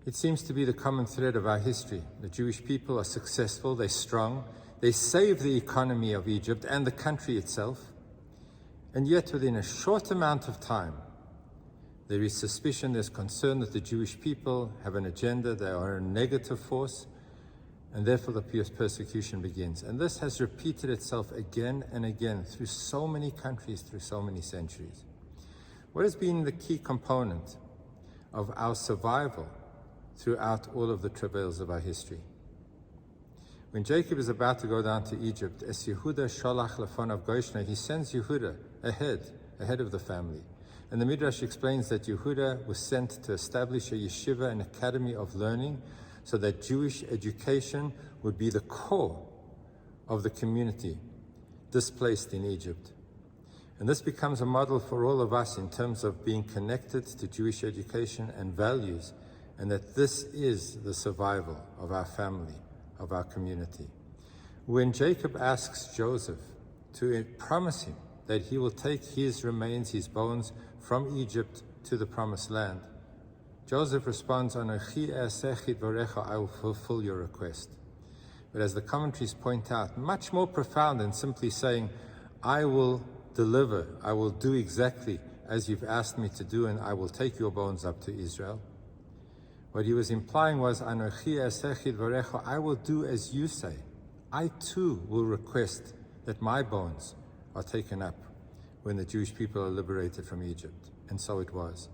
It seems to be the common thread of our history. The Jewish people are successful, they're strong, they save the economy of Egypt and the country itself, and yet within a short amount of time, there is suspicion, there's concern that the Jewish people have an agenda, they are a negative force, and therefore the persecution begins. And this has repeated itself again and again through so many countries, through so many centuries. What has been the key component of our survival throughout all of the travails of our history? When Jacob is about to go down to Egypt, Es Yehuda Sholach Lefonav Goishna, he sends Yehuda ahead of the family. And the Midrash explains that Yehuda was sent to establish a yeshiva, an academy of learning, so that Jewish education would be the core of the community displaced in Egypt. And this becomes a model for all of us in terms of being connected to Jewish education and values, and that this is the survival of our family, of our community. When Jacob asks Joseph to promise him that he will take his remains, his bones, from Egypt to the promised land, Joseph responds, "Anochi e'aseh dvarecha," I will fulfill your request. But as the commentaries point out, much more profound than simply saying, I will deliver, I will do exactly as you've asked me to do, and I will take your bones up to Israel. What he was implying was, Anochi e'aseh dvarecha, I will do as you say. I too will request that my bones are taken up when the Jewish people are liberated from Egypt. And so it was.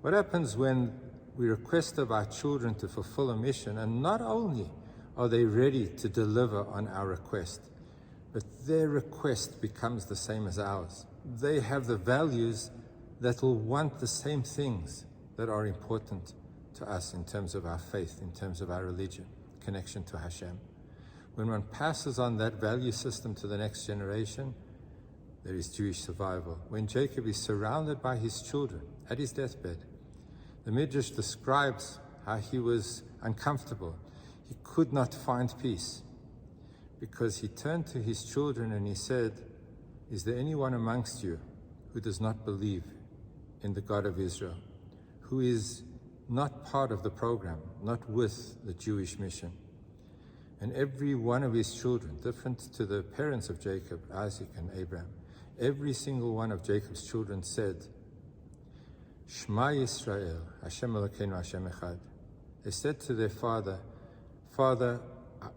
What happens when we request of our children to fulfill a mission, and not only are they ready to deliver on our request, but their request becomes the same as ours. They have the values that will want the same things that are important to us in terms of our faith, in terms of our religion, connection to Hashem. When one passes on that value system to the next generation, there is Jewish survival. When Jacob is surrounded by his children at his deathbed, the Midrash describes how he was uncomfortable. He could not find peace because he turned to his children and he said, is there anyone amongst you who does not believe in the God of Israel, who is not part of the program, not with the Jewish mission? And every one of his children, different to the parents of Jacob, Isaac and Abraham, every single one of Jacob's children said, Shema Yisrael, Hashem Elokeinu Hashem Echad. They said to their father, Father,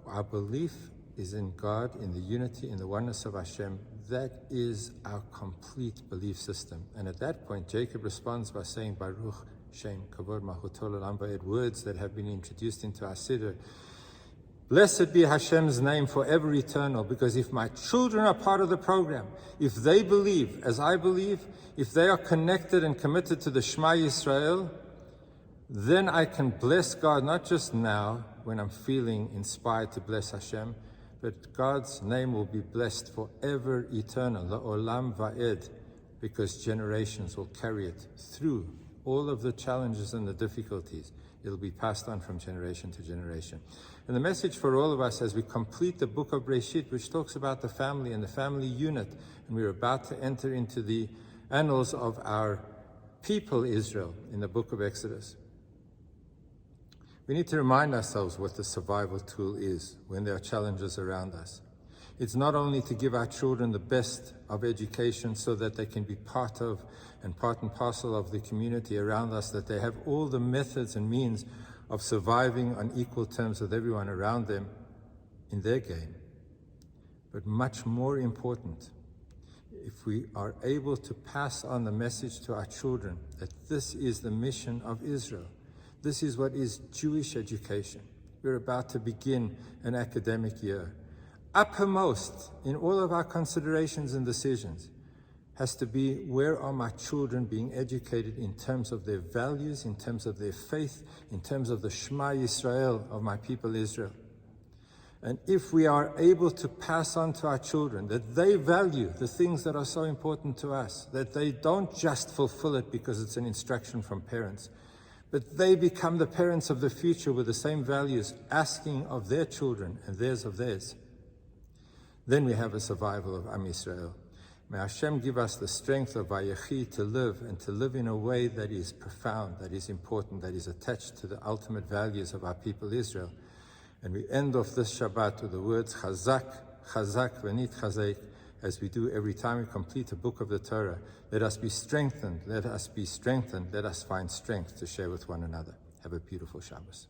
our belief is in God, in the unity, in the oneness of Hashem. That is our complete belief system. And at that point, Jacob responds by saying, Baruch Shem Kavod Malchuto L'Olam Va'ed, words that have been introduced into our Siddur. Blessed be Hashem's name forever eternal, because if my children are part of the program, if they believe as I believe, if they are connected and committed to the Shema Yisrael, then I can bless God, not just now when I'm feeling inspired to bless Hashem, but God's name will be blessed forever eternal, La'olam Va'ed, because generations will carry it through all of the challenges and the difficulties. It'll be passed on from generation to generation. And the message for all of us as we complete the book of Breshit, which talks about the family and the family unit, and we're about to enter into the annals of our people Israel in the book of Exodus. We need to remind ourselves what the survival tool is when there are challenges around us. It's not only to give our children the best of education so that they can be part of and part and parcel of the community around us, that they have all the methods and means of surviving on equal terms with everyone around them in their game. But much more important, if we are able to pass on the message to our children that this is the mission of Israel, this is what is Jewish education. We're about to begin an academic year. Uppermost in all of our considerations and decisions has to be, where are my children being educated in terms of their values, in terms of their faith, in terms of the Shema Yisrael of my people Israel. And if we are able to pass on to our children that they value the things that are so important to us, that they don't just fulfill it because it's an instruction from parents, but they become the parents of the future with the same values, asking of their children and theirs of theirs, then we have a survival of Am Yisrael. May Hashem give us the strength of Vayechi to live, and to live in a way that is profound, that is important, that is attached to the ultimate values of our people Israel. And we end off this Shabbat with the words Chazak, Chazak, Venit Chazek, as we do every time we complete a book of the Torah. Let us be strengthened, let us be strengthened, let us find strength to share with one another. Have a beautiful Shabbos.